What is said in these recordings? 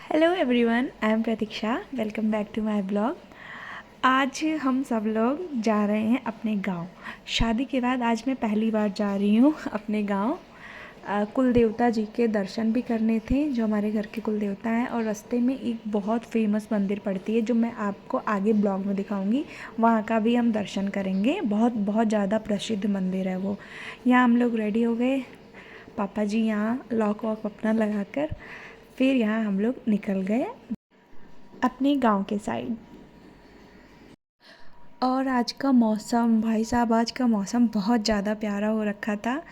Hello everyone, I am Pratiksha. Welcome back to my blog. आज हम सब लोग जा रहे हैं अपने गांव। शादी के बाद आज मैं पहली बार जा रही हूँ अपने गांव। कुल देवता जी के दर्शन भी करने थे, जो हमारे घर के कुल देवता हैं, और रास्ते में एक बहुत फेमस मंदिर पड़ती है जो मैं आपको आगे ब्लॉग में दिखाऊंगी। वहाँ का भी हम दर्शन करेंगे। बहुत बहुत ज़्यादा प्रसिद्ध मंदिर है वो। यहाँ हम लोग रेडी हो गए, पापा जी यहाँ लॉक वॉक अपना लगाकर, फिर यहाँ हम लोग निकल गए अपने गांव के साइड। और आज का मौसम, भाई साहब, आज का मौसम बहुत ज़्यादा प्यारा हो रखा था।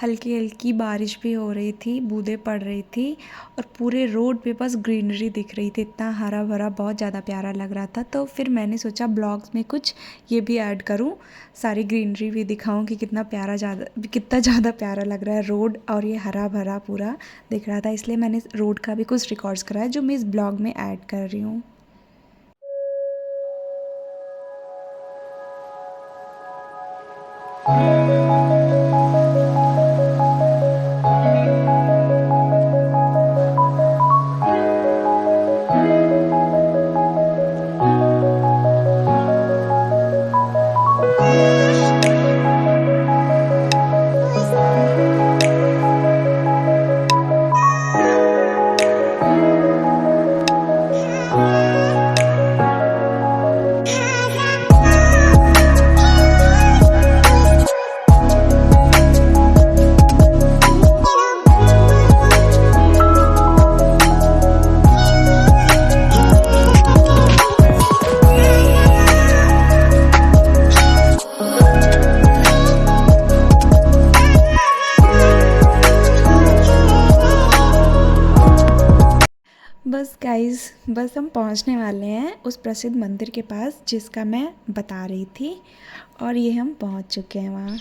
हल्की हल्की बारिश भी हो रही थी, बूंदें पड़ रही थी, और पूरे रोड पे बस ग्रीनरी दिख रही थी। इतना हरा भरा, बहुत ज़्यादा प्यारा लग रहा था। तो फिर मैंने सोचा ब्लॉग्स में कुछ ये भी ऐड करूं, सारी ग्रीनरी भी दिखाऊं कि कितना ज़्यादा प्यारा लग रहा है रोड, और ये हरा भरा पूरा दिख रहा था। इसलिए मैंने रोड का भी कुछ रिकॉर्ड्स कराया जो मैं इस ब्लॉग में ऐड कर रही हूँ। बस गाइस, बस हम पहुंचने वाले हैं उस प्रसिद्ध मंदिर के पास जिसका मैं बता रही थी, और ये हम पहुंच चुके हैं वहाँ।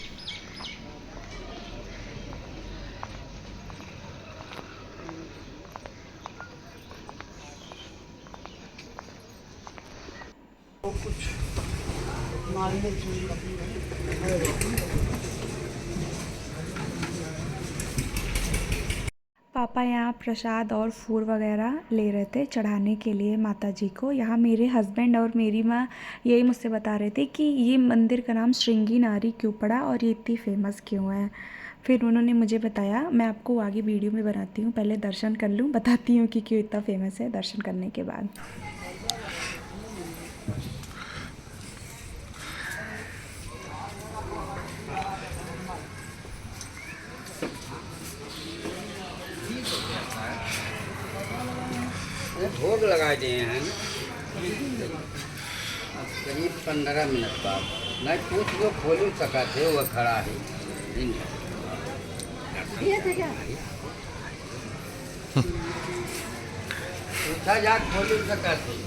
पापा यहाँ प्रसाद और फूल वगैरह ले रहे थे चढ़ाने के लिए माता जी को। यहाँ मेरे हस्बैंड और मेरी माँ यही मुझसे बता रहे थे कि ये मंदिर का नाम श्रृंगी नारी क्यों पड़ा और ये इतनी फेमस क्यों है। फिर उन्होंने मुझे बताया, मैं आपको आगे वीडियो में बनाती हूँ, पहले दर्शन कर लूँ, बताती हूँ कि क्यों इतना फेमस है दर्शन करने के बाद। भोग लगा दिए हैं करीब 15 मिनट बाद। मैं कुछ जो खोल सका थे वह खड़ा है। पूछा जा खोल सका थे।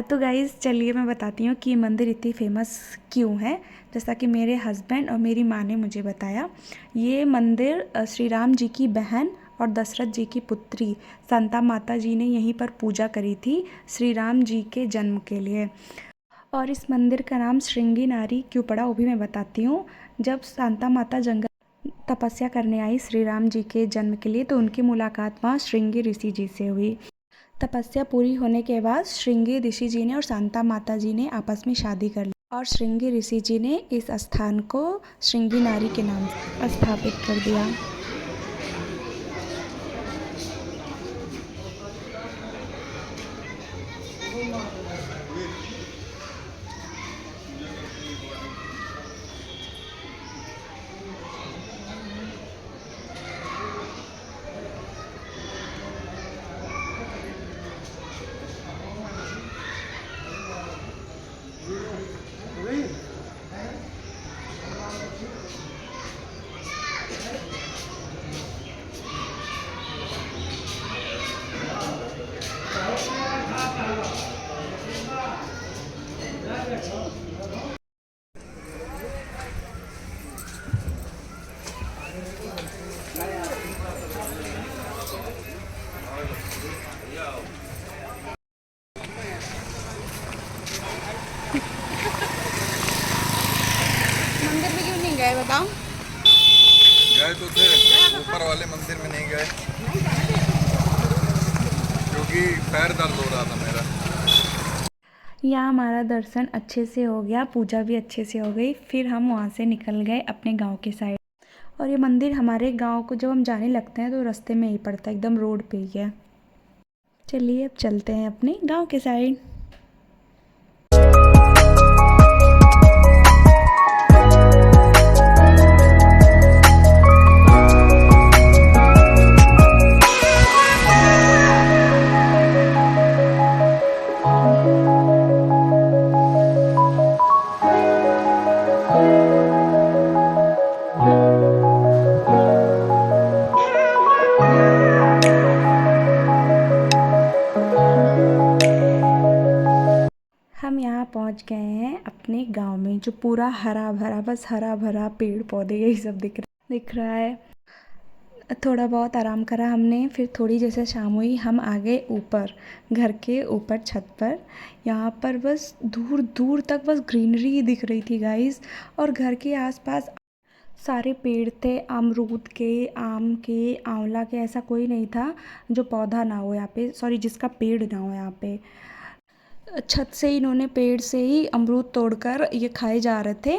तो गाइज़, चलिए मैं बताती हूँ कि ये मंदिर इतनी फेमस क्यों है। जैसा कि मेरे हस्बैंड और मेरी माँ ने मुझे बताया, ये मंदिर श्री राम जी की बहन और दशरथ जी की पुत्री संता माता जी ने यहीं पर पूजा करी थी श्री राम जी के जन्म के लिए। और इस मंदिर का नाम श्रृंगी नारी क्यों पड़ा वो भी मैं बताती हूँ। जब शांता माता जंगल तपस्या करने आई श्री राम जी के जन्म के लिए, तो उनकी मुलाकात वहाँ श्रृंगी ऋषि जी से हुई। तपस्या पूरी होने के बाद श्रृंगी ऋषि जी ने और शांता माता जी ने आपस में शादी कर ली, और श्रृंगी ऋषि जी ने इस स्थान को श्रृंगी नारी के नाम से स्थापित कर दिया। मंदिर में क्यों नहीं गए बताओ? गए तो थे, ऊपर वाले मंदिर में नहीं गए क्योंकि पैर दर्द हो रहा था मेरा। यहाँ हमारा दर्शन अच्छे से हो गया, पूजा भी अच्छे से हो गई। फिर हम वहाँ से निकल गए अपने गांव के साइड। और ये मंदिर हमारे गांव को जब हम जाने लगते हैं तो रास्ते में ही पड़ता है, एकदम रोड पे ही है। चलिए अब चलते हैं अपने गांव के साइड। हम यहाँ पहुँच गए हैं अपने गांव में, जो पूरा हरा भरा, बस हरा भरा पेड़ पौधे यही सब दिख रहा है। थोड़ा बहुत आराम करा हमने, फिर थोड़ी जैसे शाम हुई हम आ गए ऊपर, घर के ऊपर छत पर। यहाँ पर बस दूर दूर तक बस ग्रीनरी ही दिख रही थी गाइस। और घर के आसपास सारे पेड़ थे, अमरूद के, आम के, आंवला के, ऐसा कोई नहीं था जो पौधा ना हो यहाँ पे, सॉरी जिसका पेड़ ना हो यहाँ पे। छत से इन्होंने पेड़ से ही अमरूद तोड़कर ये खाए जा रहे थे।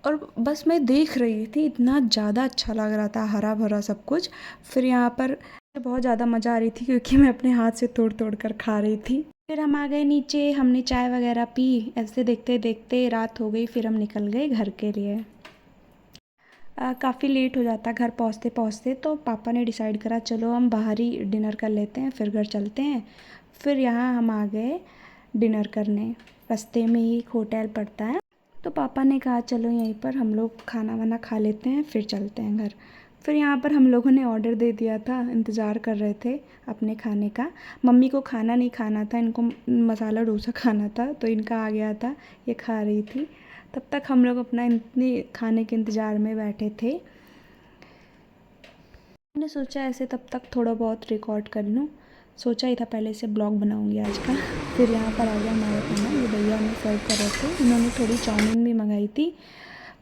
और बस मैं देख रही थी, इतना ज़्यादा अच्छा लग रहा था, हरा भरा सब कुछ। फिर यहाँ पर बहुत ज़्यादा मज़ा आ रही थी क्योंकि मैं अपने हाथ से तोड़ तोड़ कर खा रही थी। फिर हम आ गए नीचे, हमने चाय वगैरह पी। ऐसे देखते देखते रात हो गई, फिर हम निकल गए घर के लिए। काफ़ी लेट हो जाता घर पहुँचते पहुँचते, तो पापा ने डिसाइड करा चलो हम बाहर ही डिनर कर लेते हैं, फिर घर चलते हैं। फिर यहाँ हम आ गए डिनर करने। रास्ते में ही एक होटल पड़ता है, तो पापा ने कहा चलो यहीं पर हम लोग खाना वाना खा लेते हैं, फिर चलते हैं घर। फिर यहाँ पर हम लोगों ने ऑर्डर दे दिया था, इंतज़ार कर रहे थे अपने खाने का। मम्मी को खाना नहीं खाना था, इनको मसाला डोसा खाना था, तो इनका आ गया था, ये खा रही थी। तब तक हम लोग अपना इतने खाने के इंतज़ार में बैठे थे। मैंने सोचा ऐसे तब तक थोड़ा बहुत रिकॉर्ड कर लूँ, सोचा ही था पहले से ब्लॉग बनाऊंगी आज का। फिर यहाँ पर आ गया हमारा खाना, ये भैया हमें सर्व कर रहे थे, इन्होंने थोड़ी चाउमीन भी मंगाई थी।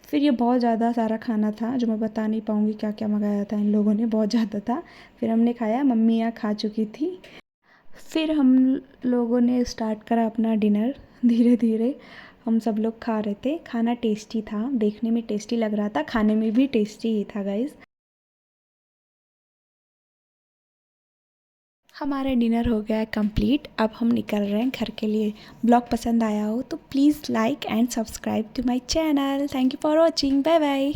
फिर ये बहुत ज़्यादा सारा खाना था जो मैं बता नहीं पाऊँगी क्या क्या मंगाया था इन लोगों ने, बहुत ज़्यादा था। फिर हमने खाया, मम्मी यहाँ खा चुकी थी। फिर हम लोगों ने स्टार्ट करा अपना डिनर। धीरे धीरे हम सब लोग खा रहे थे। खाना टेस्टी था, देखने में टेस्टी लग रहा था, खाने में भी टेस्टी ही था गाइस। हमारा डिनर हो गया है कंप्लीट, अब हम निकल रहे हैं घर के लिए। ब्लॉग पसंद आया हो तो please like and subscribe to my channel. Thank you for watching, bye bye.